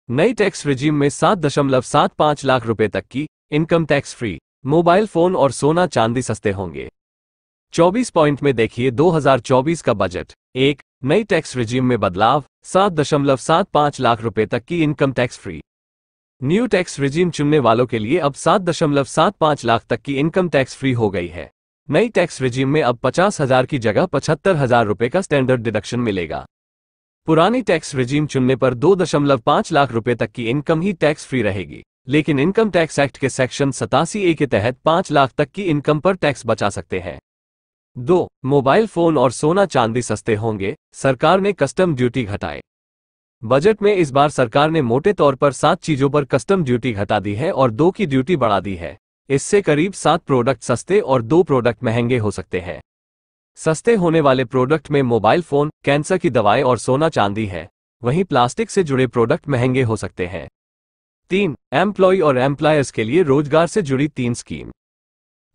नई tax regime में 7.75 लाख रुपए तक की income tax free, mobile phone और सोना चांदी सस्ते होंगे। 24 पॉइंट में देखिए 2024 का बजट। 1. नई टैक्स रिजीम में बदलाव, 7.75 लाख रुपए तक की income tax free. New tax regime चुनने वालों के लिए अब 7.75 लाख तक की इनकम टैक्स फ्री हो गई है। नई टैक्स रिजीम में अब 50,000 की जगह 75,000 रुपए का स्टैंडर्ड डिडक्शन मिलेगा। पुरानी टैक्स रिजीम चुनने पर 2.5 लाख रुपए तक की इनकम ही टैक्स फ्री रहेगी, लेकिन इनकम टैक्स एक्ट के सेक्शन 87A के तहत 5 लाख तक की इनकम पर टैक्स बचा सकते हैं। 2. मोबाइल फोन और सोना चांदी सस्ते होंगे, सरकार ने कस्टम ड्यूटी घटाए। बजट में इस बार सरकार ने मोटे तौर पर 7 चीजों पर कस्टम ड्यूटी घटा दी है और 2 की ड्यूटी बढ़ा दी है। इससे करीब 7 प्रोडक्ट सस्ते और 2 प्रोडक्ट महंगे हो सकते हैं। सस्ते होने वाले प्रोडक्ट में मोबाइल फोन, कैंसर की दवाएं और सोना चांदी है, वहीं प्लास्टिक से जुड़े प्रोडक्ट महंगे हो सकते हैं। 3. एम्प्लॉय और एम्प्लॉयर्स के लिए रोजगार से जुड़ी 3 स्कीम।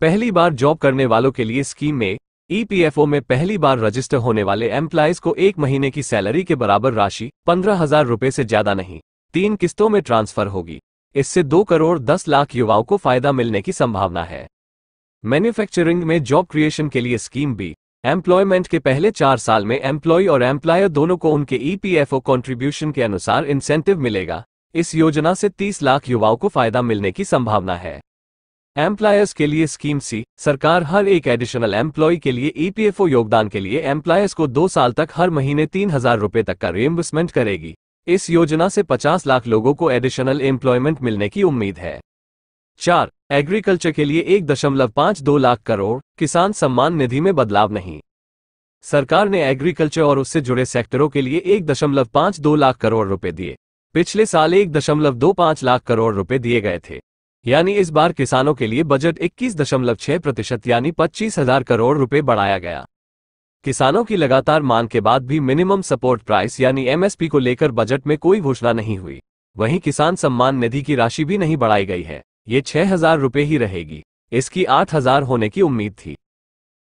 पहली बार जॉब करने वालों के लिए स्कीम में EPFO में पहली बार रजिस्टर होने वाले एम्प्लॉयज को 1 महीने की सैलरी के बराबर राशि 15,000 रुपए से ज्यादा नहीं 3 किस्तों में ट्रांसफर होगी। इससे 2 करोड़ 10 लाख युवाओं को फायदा मिलने की संभावना है। मैन्युफैक्चरिंग में जॉब क्रिएशन के लिए स्कीम बी। एम्प्लॉयमेंट के पहले 4 साल में एम्प्लॉय और एम्प्लॉयर दोनों को उनके EPFO कंट्रीब्यूशन के अनुसार इंसेंटिव मिलेगा। इस योजना से 30 लाख युवाओं को फायदा मिलने की संभावना है। एम्प्लॉयर्स के लिए स्कीम सी। सरकार हर एक एडिशनल एम्प्लॉय के लिए EPFO योगदान के लिए एम्प्लॉयर्स को 2 साल तक हर महीने 3,000 रुपए तक का रिइंबर्समेंट करेगी। इस योजना से 50 लाख लोगों को एडिशनल एम्प्लॉयमेंट मिलने की उम्मीद है। 4. एग्रीकल्चर के लिए 1.52 लाख करोड़, किसान सम्मान निधि में बदलाव नहीं। सरकार ने एग्रीकल्चर और उससे जुड़े सेक्टरों के लिए 1.52 लाख करोड़ रुपए दिए। पिछले साल 1.25 लाख करोड़ रुपए दिए गए थे, यानी इस बार किसानों के लिए बजट 21.6% यानी 25,000 करोड़ रुपए बढ़ाया गया। किसानों की लगातार मांग के बाद भी मिनिमम सपोर्ट प्राइस यानी MSP को लेकर बजट में कोई घोषणा नहीं हुई। वहीं किसान सम्मान निधि की राशि भी नहीं बढ़ाई गई है, ये 6,000 रुपए ही रहेगी। इसकी 8,000 होने की उम्मीद थी।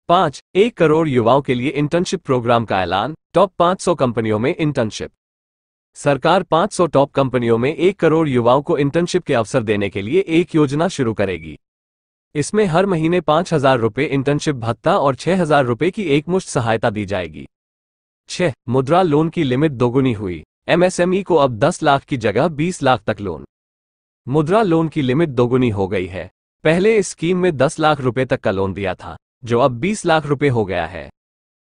5. 1 करोड़ युवाओं के लिए इंटर्नशिप प्रोग्राम का ऐलान, टॉप 500 कंपनियों में इंटर्नशिप। सरकार 500 टॉप कंपनियों में 1 करोड़ युवाओं को इंटर्नशिप के अवसर देने के लिए एक योजना शुरू करेगी। इसमें हर महीने 5,000 रुपए इंटर्नशिप भत्ता और 6,000 रुपए की एकमुश्त सहायता दी जाएगी। 6. मुद्रा लोन की लिमिट दोगुनी हुई, MSME को अब 10 लाख की जगह 20 लाख तक लोन। मुद्रा लोन की लिमिट दोगुनी हो गई है। पहले इस स्कीम में 10 लाख रुपए तक का लोन दिया था, जो अब 20 लाख रुपए हो गया है।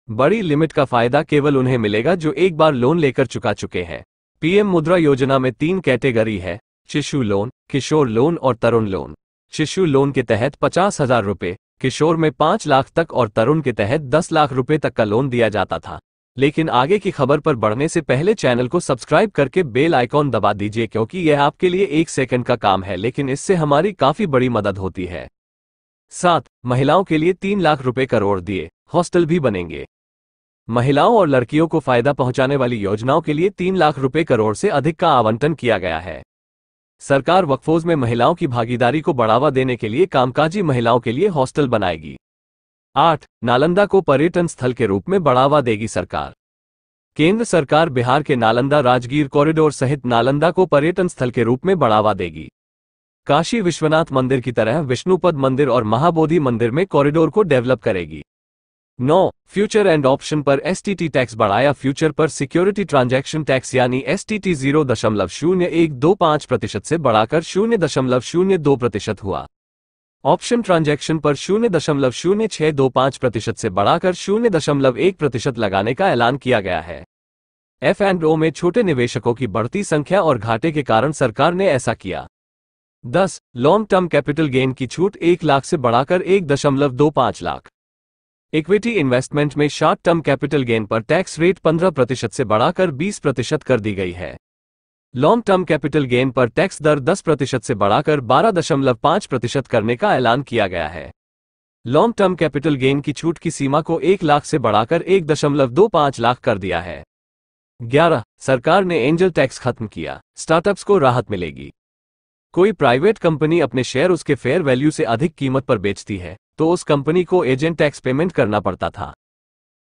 बड़ी लिमिट का फायदा केवल उन्हें मिलेगा जो एक बार लोन लेकर चुका चुके हैं। PM मुद्रा योजना में 3 कैटेगरी है, शिशु लोन, किशोर लोन और तरुण लोन। शिशु लोन के तहत 50,000 रुपए, किशोर में 5 लाख तक और तरुण के तहत 10 लाख रुपए तक का लोन दिया जाता था। लेकिन आगे की खबर पर बढ़ने से पहले चैनल को सब्सक्राइब करके बेल आइकॉन दबा दीजिए, क्योंकि यह आपके लिए 1 सेकंड का काम है, लेकिन इससे हमारी काफी बड़ी मदद होती है। 7. महिलाओं के लिए 3 लाख रुपए करोड़ दिए, हॉस्टल भी बनेंगे। महिलाओं और लड़कियों को फायदा पहुंचाने वाली योजनाओं के लिए 3 लाख रुपए करोड़ से अधिक का आवंटन किया गया है। सरकार वक्फोज में महिलाओं की भागीदारी को बढ़ावा देने के लिए कामकाजी महिलाओं के लिए हॉस्टल बनाएगी। 8. नालंदा को पर्यटन स्थल के रूप में बढ़ावा देगी सरकार। केंद्र सरकार बिहार के नालंदा राजगीर कॉरिडोर सहित नालंदा को पर्यटन स्थल के रूप में बढ़ावा देगी। काशी विश्वनाथ मंदिर की तरह विष्णुपद मंदिर और महाबोधि मंदिर में कॉरिडोर को डेवलप करेगी। 9. फ्यूचर एंड ऑप्शन पर STT टैक्स बढ़ाया। फ्यूचर पर सिक्योरिटी ट्रांजैक्शन टैक्स यानी STT 0.0125% से बढ़ाकर 0.02% हुआ। ऑप्शन ट्रांजैक्शन पर 0.0625% से बढ़ाकर 0.1% लगाने का ऐलान किया गया है। F&O में छोटे निवेशकों की बढ़ती संख्या और घाटे के कारण सरकार ने ऐसा किया। 10. लॉन्ग टर्म कैपिटल गेन की छूट 1 लाख से बढ़ाकर 1.25 लाख। इक्विटी इन्वेस्टमेंट में शॉर्ट टर्म कैपिटल गेन पर टैक्स रेट 15% से बढ़ाकर 20% कर दी गई है। लॉन्ग टर्म कैपिटल गेन पर टैक्स दर 10% से बढ़ाकर 12.5% करने का ऐलान किया गया है। लॉन्ग टर्म कैपिटल गेन की छूट की सीमा को 1 लाख से बढ़ाकर 1.25 लाख कर दिया है। 11. सरकार ने एंजल टैक्स खत्म किया, स्टार्टअप्स को राहत मिलेगी। कोई प्राइवेट कंपनी अपने शेयर उसके फेयर वैल्यू से अधिक कीमत पर बेचती है तो उस कंपनी को एजेंट टैक्स पेमेंट करना पड़ता था।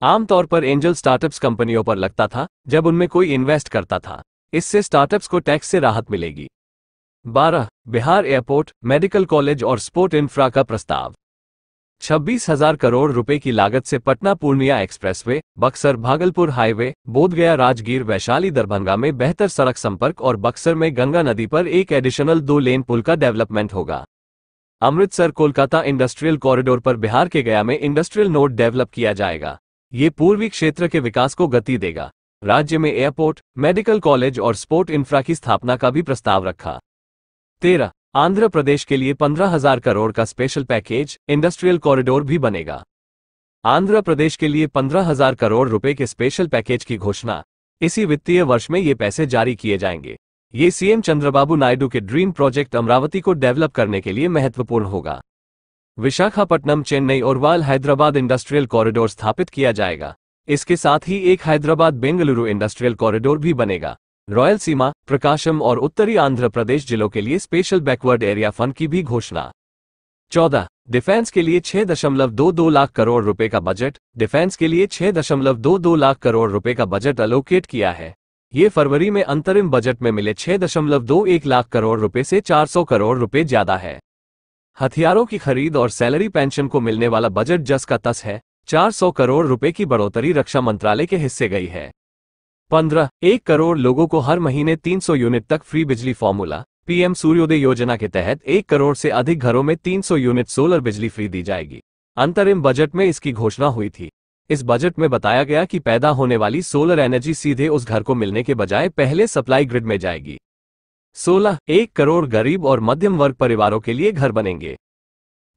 आमतौर पर एंजल स्टार्टअप्स कंपनियों पर लगता था जब उनमें कोई इन्वेस्ट करता था। इससे स्टार्टअप्स को टैक्स से राहत मिलेगी। 12. बिहार एयरपोर्ट, मेडिकल कॉलेज और स्पोर्ट इंफ्रा का प्रस्ताव। 26,000 करोड़ रुपए की लागत से पटना पूर्णिया एक्सप्रेसवे, बक्सर भागलपुर हाईवे, बोधगया राजगीर वैशाली दरभंगा में बेहतर सड़क संपर्क और बक्सर में गंगा नदी पर एक एडिशनल 2 लेन पुल का डेवलपमेंट होगा। अमृतसर कोलकाता इंडस्ट्रियल कॉरिडोर पर बिहार के गया में इंडस्ट्रियल नोड डेवलप किया जाएगा। ये पूर्वी क्षेत्र के विकास को गति देगा। राज्य में एयरपोर्ट, मेडिकल कॉलेज और स्पोर्ट इंफ्रा की स्थापना का भी प्रस्ताव रखा। 13. आंध्र प्रदेश के लिए 15,000 करोड़ का स्पेशल पैकेज, इंडस्ट्रियल कॉरिडोर भी बनेगा। आंध्र प्रदेश के लिए 15,000 करोड़ रुपए के स्पेशल पैकेज की घोषणा इसी वित्तीय वर्ष में ये पैसे जारी किए जाएंगे। ये सीएम चंद्रबाबू नायडू के ड्रीम प्रोजेक्ट अमरावती को डेवलप करने के लिए महत्वपूर्ण होगा। विशाखापट्टनम, चेन्नई और वाल हैदराबाद इंडस्ट्रियल कॉरिडोर स्थापित किया जाएगा। इसके साथ ही एक हैदराबाद बेंगलुरु इंडस्ट्रियल कॉरिडोर भी बनेगा। रॉयल सीमा, प्रकाशम और उत्तरी आंध्र प्रदेश जिलों के लिए स्पेशल बैकवर्ड एरिया फंड की भी घोषणा। 14. डिफेंस के लिए 6.22 लाख करोड़ रुपए का बजट। डिफेंस के लिए 6.22 लाख करोड़ रुपए का बजट अलोकेट किया है। ये फरवरी में अंतरिम बजट में मिले 6.21 लाख करोड़ रुपए से 400 करोड़ रुपए ज्यादा है। हथियारों की खरीद और सैलरी पेंशन को मिलने वाला बजट जस का तस है। 400 करोड़ रुपए की बढ़ोतरी रक्षा मंत्रालय के हिस्से गई है। 15. 1 करोड़ लोगों को हर महीने 300 यूनिट तक फ्री बिजली फॉर्मूला। पीएम सूर्योदय योजना के तहत 1 करोड़ से अधिक घरों में 300 यूनिट सोलर बिजली फ्री दी जाएगी। अंतरिम बजट में इसकी घोषणा हुई थी। इस बजट में बताया गया कि पैदा होने वाली सोलर एनर्जी सीधे उस घर को मिलने के बजाय पहले सप्लाई ग्रिड में जाएगी। 16. 1 करोड़ गरीब और मध्यम वर्ग परिवारों के लिए घर बनेंगे।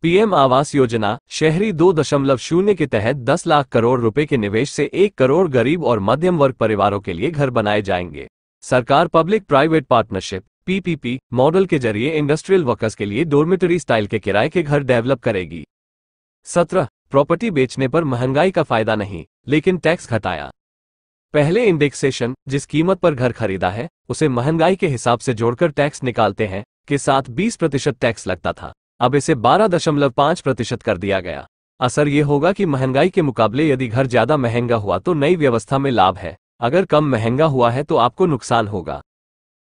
पीएम आवास योजना शहरी 2.0 के तहत 10 लाख करोड़ रुपए के निवेश से 1 करोड़ गरीब और मध्यम वर्ग परिवारों के लिए घर बनाए जाएंगे। सरकार public private partnership PPP model के जरिए इंडस्ट्रियल वर्कर्स के लिए डोरमिटरी स्टाइल के किराए के घर डेवलप करेगी। 17. प्रॉपर्टी बेचने पर महंगाई का फायदा नहीं, लेकिन टैक्स घटाया। पहले इंडेक्सेशन, जिस कीमत पर घर खरीदा है उसे महंगाई के हिसाब से जोड़कर टैक्स निकालते हैं, के साथ 20% टैक्स लगता था। अब इसे 12.5% कर दिया गया। असर ये होगा कि महंगाई के मुकाबले यदि घर ज्यादा महंगा हुआ तो नई व्यवस्था में लाभ है, अगर कम महंगा हुआ है तो आपको नुकसान होगा।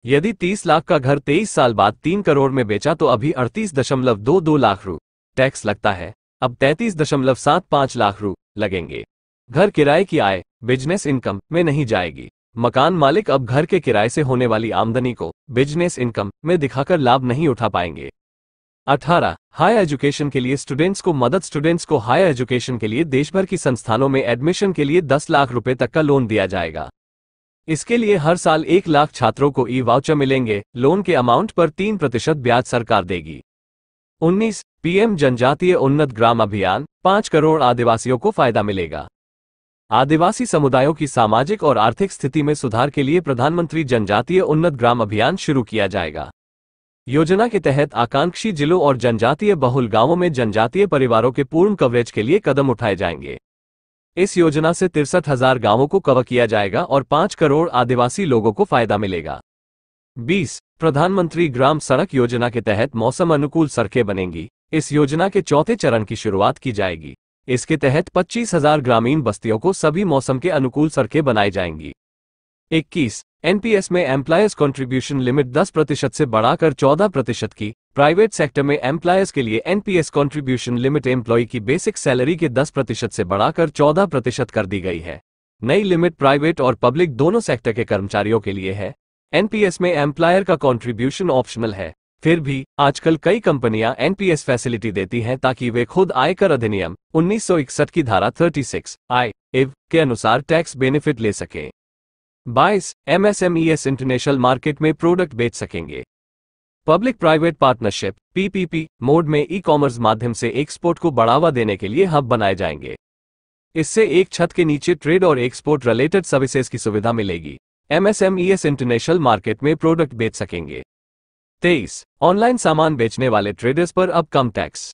यदि 30 लाख का घर 23 साल बाद 3 करोड़ में बेचा तो अभी 38.22 लाख रु टैक्स लगता है, अब 33.75 लाख रु लगेंगे। घर किराए की आय बिजनेस इनकम में नहीं जाएगी। मकान मालिक अब घर के किराए से होने वाली आमदनी को बिजनेस इनकम में दिखाकर लाभ नहीं उठा पाएंगे। 18. हायर एजुकेशन के लिए स्टूडेंट्स को मदद। स्टूडेंट्स को हायर एजुकेशन के लिए देशभर की संस्थानों में एडमिशन के लिए 10 लाख रुपए तक का लोन दिया जाएगा। इसके लिए हर साल 1 लाख छात्रों को ई वाउचर मिलेंगे। लोन के अमाउंट पर 3% ब्याज सरकार देगी। 19. पीएम जनजातीय उन्नत ग्राम अभियान 5 करोड़ आदिवासियों को फायदा मिलेगा। आदिवासी समुदायों की सामाजिक और आर्थिक स्थिति में सुधार के लिए प्रधानमंत्री जनजातीय उन्नत ग्राम अभियान शुरू किया जाएगा। योजना के तहत आकांक्षी जिलों और जनजातीय बहुल गांवों में जनजातीय परिवारों के पूर्ण कवरेज के लिए कदम उठाए जाएंगे। इस योजना से 63,000 गांवों को कवर किया जाएगा और 5 करोड़ आदिवासी लोगों को फायदा मिलेगा। 20. प्रधानमंत्री ग्राम सड़क योजना के तहत मौसम अनुकूल सड़कें बनेंगी। इस योजना के चौथे चरण की शुरुआत की जाएगी। इसके तहत 25,000 ग्रामीण बस्तियों को सभी मौसम के अनुकूल सड़कें बनाई जाएंगी। 21. एनपीएस में एम्प्लॉयर्स कंट्रीब्यूशन लिमिट 10% से बढ़ाकर 14% की। प्राइवेट सेक्टर में एम्प्लॉयर्स के लिए एनपीएस कंट्रीब्यूशन लिमिट एम्प्लॉय की बेसिक सैलरी के 10% से बढ़ाकर 14% कर दी गई है। नई लिमिट प्राइवेट और पब्लिक दोनों सेक्टर के कर्मचारियों के लिए है। एनपीएस में एम्प्लॉयर का कंट्रीब्यूशन ऑप्शनल है। फिर भी आजकल कई कंपनियां एनपीएस फैसिलिटी देती हैं ताकि वे खुद आयकर अधिनियम 1961 की धारा 36 (I) के अनुसार टैक्स बेनिफिट ले सकें। 22. एमएसएमईएस इंटरनेशनल मार्केट में प्रोडक्ट बेच सकेंगे। Public private partnership PPP mode में ई कॉमर्स माध्यम से एक्सपोर्ट को बढ़ावा देने के लिए हब बनाए जाएंगे। इससे एक छत के नीचे ट्रेड और एक्सपोर्ट रिलेटेड सर्विसेज की सुविधा मिलेगी। एमएसएमईएस इंटरनेशनल मार्केट में प्रोडक्ट बेच सकेंगे। 23. ऑनलाइन सामान बेचने वाले ट्रेडर्स पर अब कम टैक्स।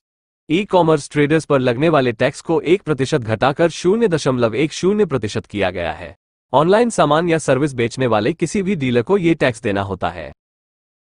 ई कॉमर्स ट्रेडर्स पर लगने वाले टैक्स को 1% घटाकर 0.10% किया गया है। ऑनलाइन सामान या सर्विस बेचने वाले किसी भी डीलर को ये टैक्स देना होता है।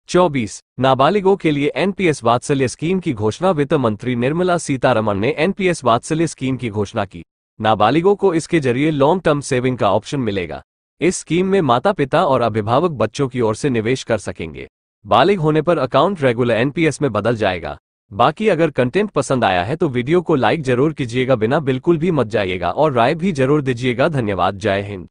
24. नाबालिगों के लिए एनपीएस वात्सल्य स्कीम की घोषणा। वित्त मंत्री निर्मला सीतारमण ने एनपीएस वात्सल्य स्कीम की घोषणा की। नाबालिगों को इसके जरिए लॉन्ग टर्म सेविंग का ऑप्शन मिलेगा। इस स्कीम में माता पिता और अभिभावक बच्चों की ओर से निवेश कर सकेंगे। बालिग होने पर अकाउंट रेगुलर एनपीएस में बदल जाएगा। बाकी अगर कंटेंट पसंद आया है तो वीडियो को लाइक जरूर कीजिएगा, बिना बिल्कुल भी मत जाइएगा और राय भी जरूर दीजिएगा। धन्यवाद। जय हिंद।